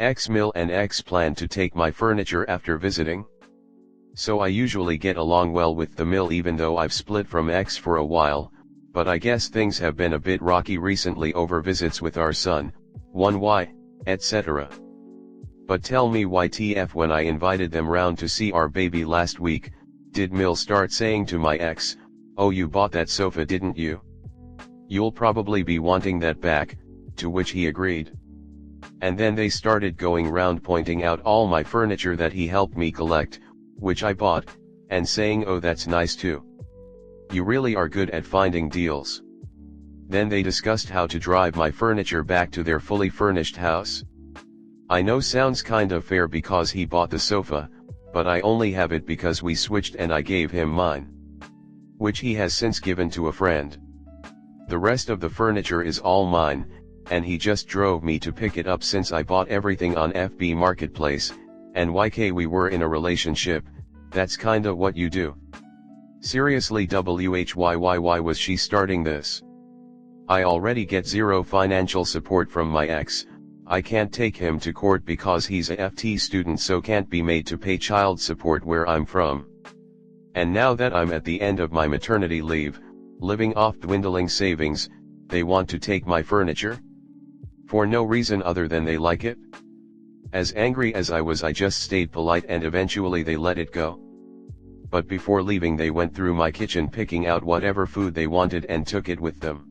X-Mill and X plan to take my furniture after visiting. So I usually get along well with the Mill even though I've split from X for a while, but I guess things have been a bit rocky recently over visits with our son, 1Y, etc. But tell me YTF, when I invited them round to see our baby last week, did Mill start saying to my ex, "Oh, you bought that sofa, didn't you? You'll probably be wanting that back," to which he agreed. And then they started going round pointing out all my furniture that he helped me collect, which I bought, and saying, "Oh, that's nice too. You really are good at finding deals." Then they discussed how to drive my furniture back to their fully furnished house. I know sounds kind of fair because he bought the sofa, but I only have it because we switched and I gave him mine, which he has since given to a friend. The rest of the furniture is all mine, and he just drove me to pick it up since I bought everything on FB Marketplace, and YK, we were in a relationship, that's kinda what you do. Seriously, why was she starting this? I already get zero financial support from my ex. I can't take him to court because he's a FT student, so can't be made to pay child support where I'm from. And now that I'm at the end of my maternity leave, living off dwindling savings, they want to take my furniture? For no reason other than they like it? As angry as I was, I just stayed polite and eventually they let it go. But before leaving they went through my kitchen picking out whatever food they wanted and took it with them.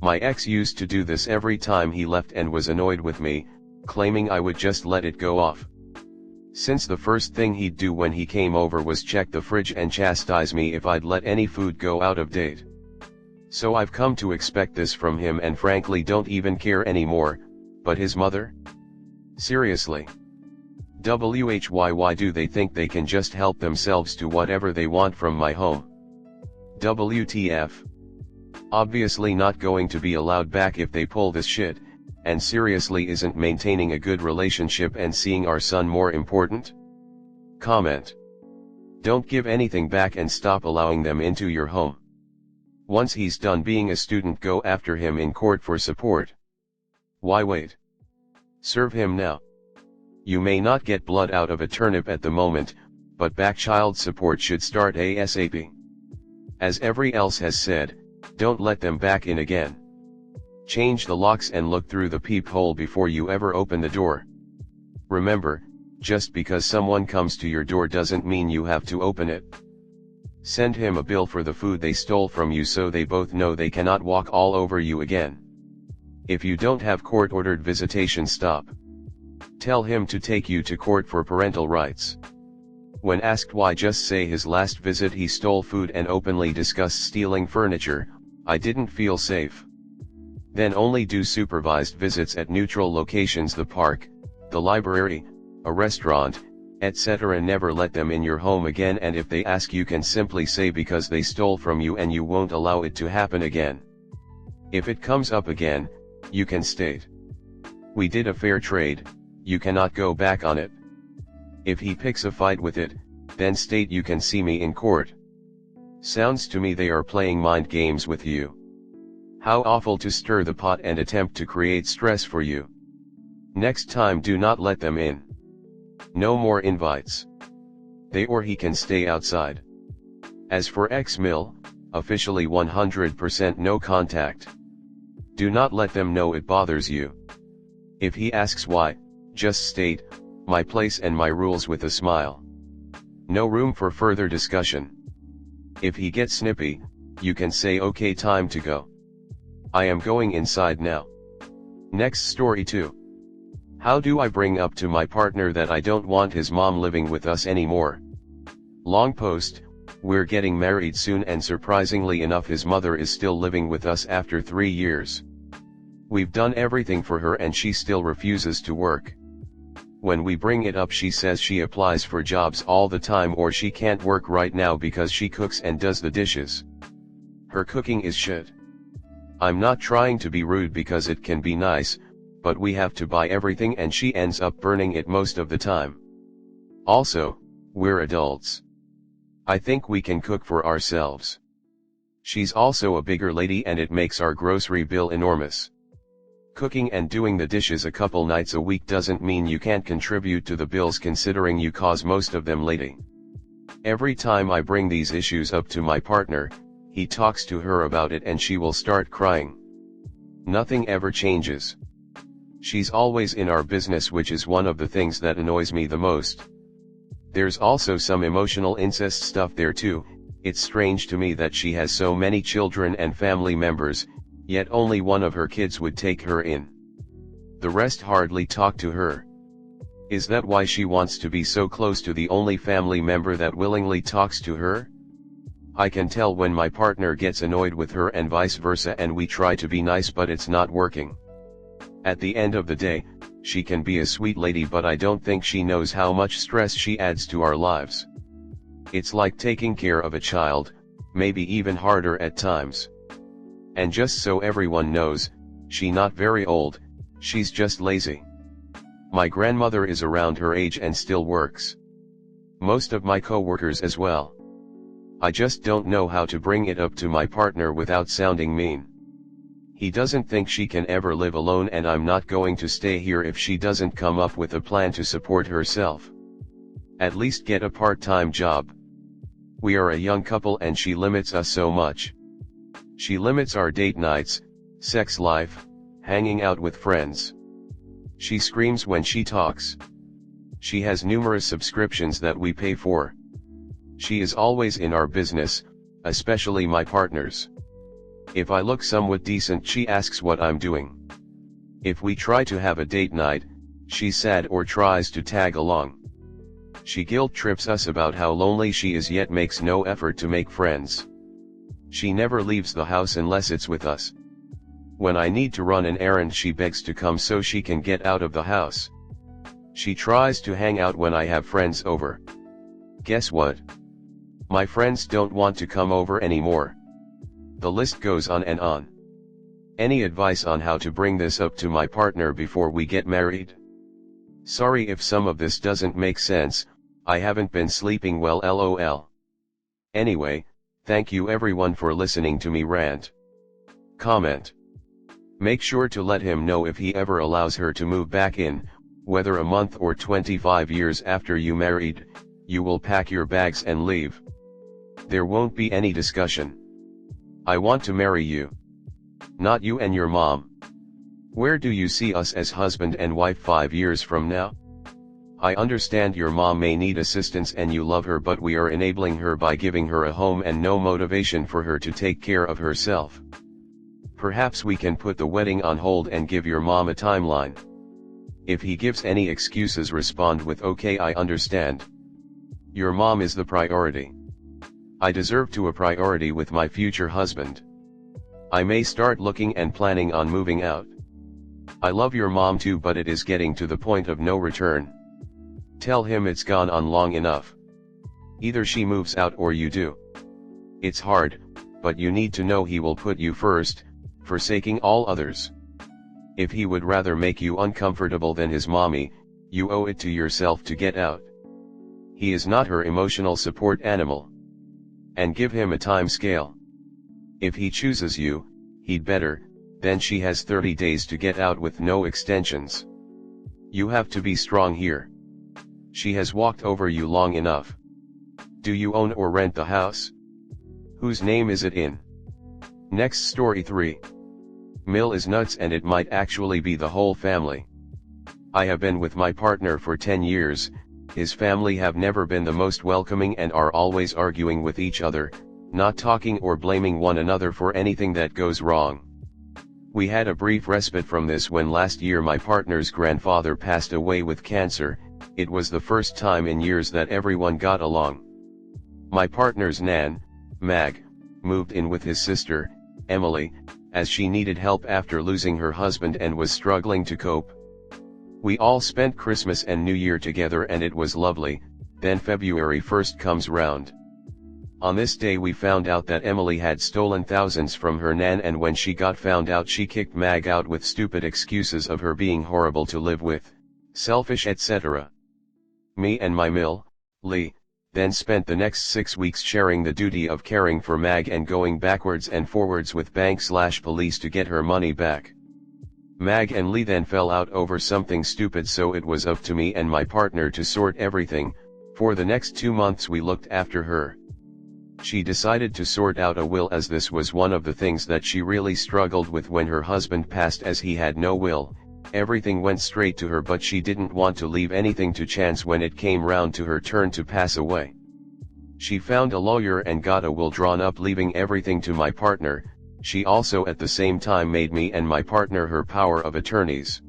My ex used to do this every time he left and was annoyed with me, claiming I would just let it go off. Since the first thing he'd do when he came over was check the fridge and chastise me if I'd let any food go out of date. So I've come to expect this from him and frankly don't even care anymore, but his mother? Seriously. Why do they think they can just help themselves to whatever they want from my home? WTF. Obviously not going to be allowed back if they pull this shit, and seriously, isn't maintaining a good relationship and seeing our son more important? Comment. Don't give anything back and stop allowing them into your home. Once he's done being a student, go after him in court for support. Why wait? Serve him now. You may not get blood out of a turnip at the moment, but back child support should start ASAP. As every else has said, don't let them back in again. Change the locks and look through the peephole before you ever open the door. Remember, just because someone comes to your door doesn't mean you have to open it. Send him a bill for the food they stole from you so they both know they cannot walk all over you again. If you don't have court-ordered visitation, stop. Tell him to take you to court for parental rights. When asked why, just say his last visit he stole food and openly discuss stealing furniture. I didn't feel safe. Then only do supervised visits at neutral locations, the park, the library, a restaurant, etc. Never let them in your home again, and if they ask you can simply say because they stole from you and you won't allow it to happen again. If it comes up again, you can state, "We did a fair trade," you cannot go back on it. If he picks a fight with it, then state, "You can see me in court." Sounds to me they are playing mind games with you. How awful to stir the pot and attempt to create stress for you. Next time do not let them in. No more invites. They or he can stay outside. As for X-Mill, officially 100% no contact. Do not let them know it bothers you. If he asks why, just state, "My place and my rules," with a smile. No room for further discussion. If he gets snippy, you can say, "Okay, time to go. I am going inside now." Next story 2. How do I bring up to my partner that I don't want his mom living with us anymore? Long post. We're getting married soon and surprisingly enough his mother is still living with us after 3 years. We've done everything for her and she still refuses to work. When we bring it up, she says she applies for jobs all the time or she can't work right now because she cooks and does the dishes. Her cooking is shit. I'm not trying to be rude because it can be nice, but we have to buy everything and she ends up burning it most of the time. Also, we're adults. I think we can cook for ourselves. She's also a bigger lady and it makes our grocery bill enormous. Cooking and doing the dishes a couple nights a week doesn't mean you can't contribute to the bills, considering you cause most of them, lady. Every time I bring these issues up to my partner, he talks to her about it and she will start crying. Nothing ever changes. She's always in our business, which is one of the things that annoys me the most. There's also some emotional incest stuff there too. It's strange to me that she has so many children and family members, yet only one of her kids would take her in. The rest hardly talk to her. Is that why she wants to be so close to the only family member that willingly talks to her? I can tell when my partner gets annoyed with her and vice versa, and we try to be nice but it's not working. At the end of the day, she can be a sweet lady, but I don't think she knows how much stress she adds to our lives. It's like taking care of a child, maybe even harder at times. And just so everyone knows, she's not very old, she's just lazy. My grandmother is around her age and still works. Most of my co-workers as well. I just don't know how to bring it up to my partner without sounding mean. He doesn't think she can ever live alone, and I'm not going to stay here if she doesn't come up with a plan to support herself. At least get a part-time job. We are a young couple and she limits us so much. She limits our date nights, sex life, hanging out with friends. She screams when she talks. She has numerous subscriptions that we pay for. She is always in our business, especially my partner's. If I look somewhat decent, she asks what I'm doing. If we try to have a date night, she's sad or tries to tag along. She guilt trips us about how lonely she is, yet makes no effort to make friends. She never leaves the house unless it's with us. When I need to run an errand, she begs to come so she can get out of the house. She tries to hang out when I have friends over. Guess what? My friends don't want to come over anymore. The list goes on and on. Any advice on how to bring this up to my partner before we get married? Sorry if some of this doesn't make sense, I haven't been sleeping well, lol. Anyway, thank you everyone for listening to me rant. Comment. Make sure to let him know if he ever allows her to move back in, whether a month or 25 years after you married, you will pack your bags and leave. There won't be any discussion. I want to marry you. Not you and your mom. Where do you see us as husband and wife 5 years from now? I understand your mom may need assistance and you love her, but we are enabling her by giving her a home and no motivation for her to take care of herself. Perhaps we can put the wedding on hold and give your mom a timeline. If he gives any excuses, respond with "Okay, I understand." Your mom is the priority. I deserve to a priority with my future husband. I may start looking and planning on moving out. I love your mom too, but it is getting to the point of no return. Tell him it's gone on long enough. Either she moves out or you do. It's hard, but you need to know he will put you first, forsaking all others. If he would rather make you uncomfortable than his mommy, you owe it to yourself to get out. He is not her emotional support animal. And give him a time scale. If he chooses you, he'd better, then she has 30 days to get out with no extensions. You have to be strong here. She has walked over you long enough. Do you own or rent the house? Whose name is it in? Next story 3. Mill is nuts, and it might actually be the whole family. I have been with my partner for 10 years, his family have never been the most welcoming and are always arguing with each other, not talking or blaming one another for anything that goes wrong. We had a brief respite from this when last year my partner's grandfather passed away with cancer. It was the first time in years that everyone got along. My partner's nan, Mag, moved in with his sister, Emily, as she needed help after losing her husband and was struggling to cope. We all spent Christmas and New Year together and it was lovely. Then February 1st comes round. On this day we found out that Emily had stolen thousands from her nan, and when she got found out she kicked Mag out with stupid excuses of her being horrible to live with, selfish, etc. Me and my Mill, Lee, then spent the next 6 weeks sharing the duty of caring for Mag and going backwards and forwards with bank/police to get her money back. Mag and Lee then fell out over something stupid, so it was up to me and my partner to sort everything. For the next 2 months we looked after her. She decided to sort out a will, as this was one of the things that she really struggled with when her husband passed, as he had no will. Everything went straight to her, but she didn't want to leave anything to chance when it came round to her turn to pass away. She found a lawyer and got a will drawn up, leaving everything to my partner. She also at the same time made me and my partner her power of attorneys.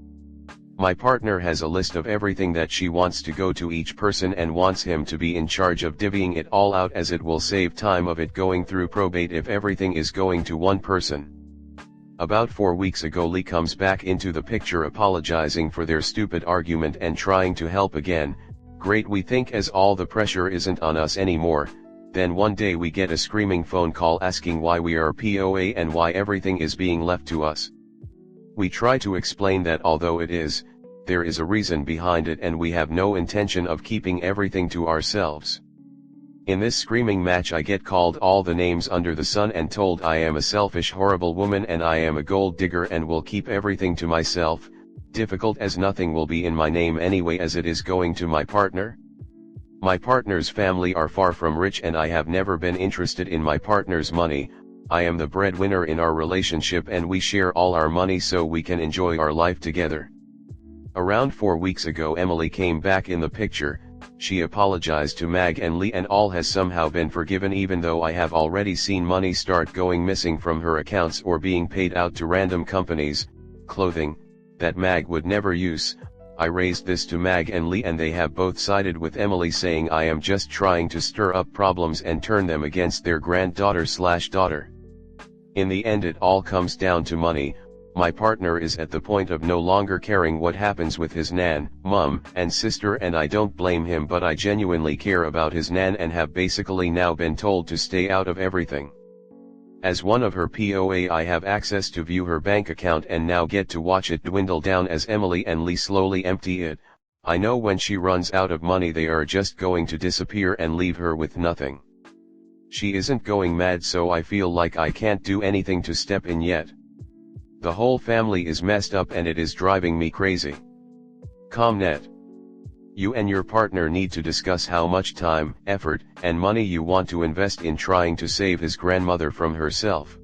My partner has a list of everything that she wants to go to each person and wants him to be in charge of divvying it all out, as it will save time of it going through probate if everything is going to one person. About 4 weeks ago Lee comes back into the picture, apologizing for their stupid argument and trying to help again. Great, we think, as all the pressure isn't on us anymore. Then one day we get a screaming phone call asking why we are POA and why everything is being left to us. We try to explain that although it is, there is a reason behind it and we have no intention of keeping everything to ourselves. In this screaming match I get called all the names under the sun and told I am a selfish, horrible woman and I am a gold digger and will keep everything to myself. Difficult, as nothing will be in my name anyway, as it is going to my partner. My partner's family are far from rich and I have never been interested in my partner's money. I am the breadwinner in our relationship and we share all our money so we can enjoy our life together. Around 4 weeks ago Emily came back in the picture. She apologized to Mag and Lee and all has somehow been forgiven, even though I have already seen money start going missing from her accounts or being paid out to random companies, clothing, that Mag would never use. I raised this to Mag and Lee and they have both sided with Emily, saying I am just trying to stir up problems and turn them against their granddaughter/daughter. In the end it all comes down to money. My partner is at the point of no longer caring what happens with his nan, mum, and sister, and I don't blame him, but I genuinely care about his nan and have basically now been told to stay out of everything. As one of her POA I have access to view her bank account and now get to watch it dwindle down as Emily and Lee slowly empty it. I know when she runs out of money they are just going to disappear and leave her with nothing. She isn't going mad, so I feel like I can't do anything to step in yet. The whole family is messed up and it is driving me crazy. Comnet. You and your partner need to discuss how much time, effort, and money you want to invest in trying to save his grandmother from herself.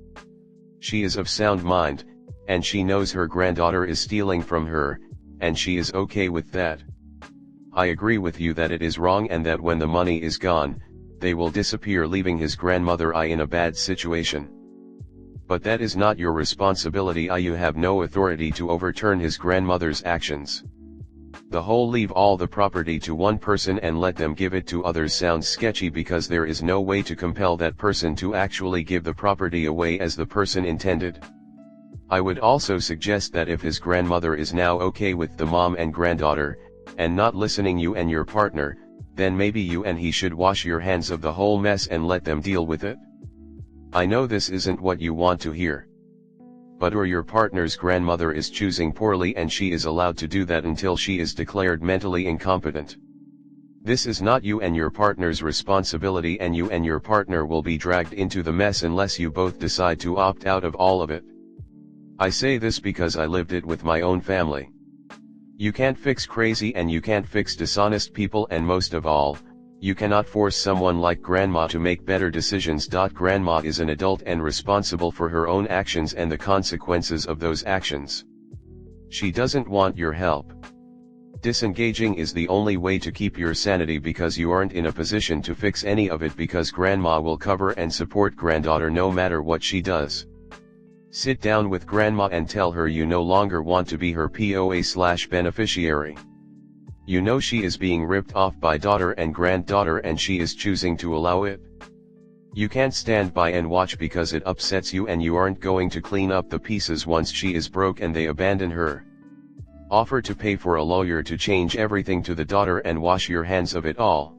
She is of sound mind, and she knows her granddaughter is stealing from her, and she is okay with that. I agree with you that it is wrong and that when the money is gone, they will disappear, leaving his grandmother in a bad situation. But that is not your responsibility. You have no authority to overturn his grandmother's actions. The whole leave all the property to one person and let them give it to others sounds sketchy, because there is no way to compel that person to actually give the property away as the person intended. I would also suggest that if his grandmother is now okay with the mom and granddaughter, and not listening you and your partner, then maybe you and he should wash your hands of the whole mess and let them deal with it. I know this isn't what you want to hear. But your partner's grandmother is choosing poorly and she is allowed to do that until she is declared mentally incompetent. This is not you and your partner's responsibility, and you and your partner will be dragged into the mess unless you both decide to opt out of all of it. I say this because I lived it with my own family. You can't fix crazy and you can't fix dishonest people, and most of all, you cannot force someone like grandma to make better decisions. Grandma is an adult and responsible for her own actions and the consequences of those actions. She doesn't want your help. Disengaging is the only way to keep your sanity, because you aren't in a position to fix any of it, because grandma will cover and support granddaughter no matter what she does. Sit down with grandma and tell her you no longer want to be her POA/beneficiary. You know she is being ripped off by daughter and granddaughter and she is choosing to allow it. You can't stand by and watch because it upsets you, and you aren't going to clean up the pieces once she is broke and they abandon her. Offer to pay for a lawyer to change everything to the daughter and wash your hands of it all.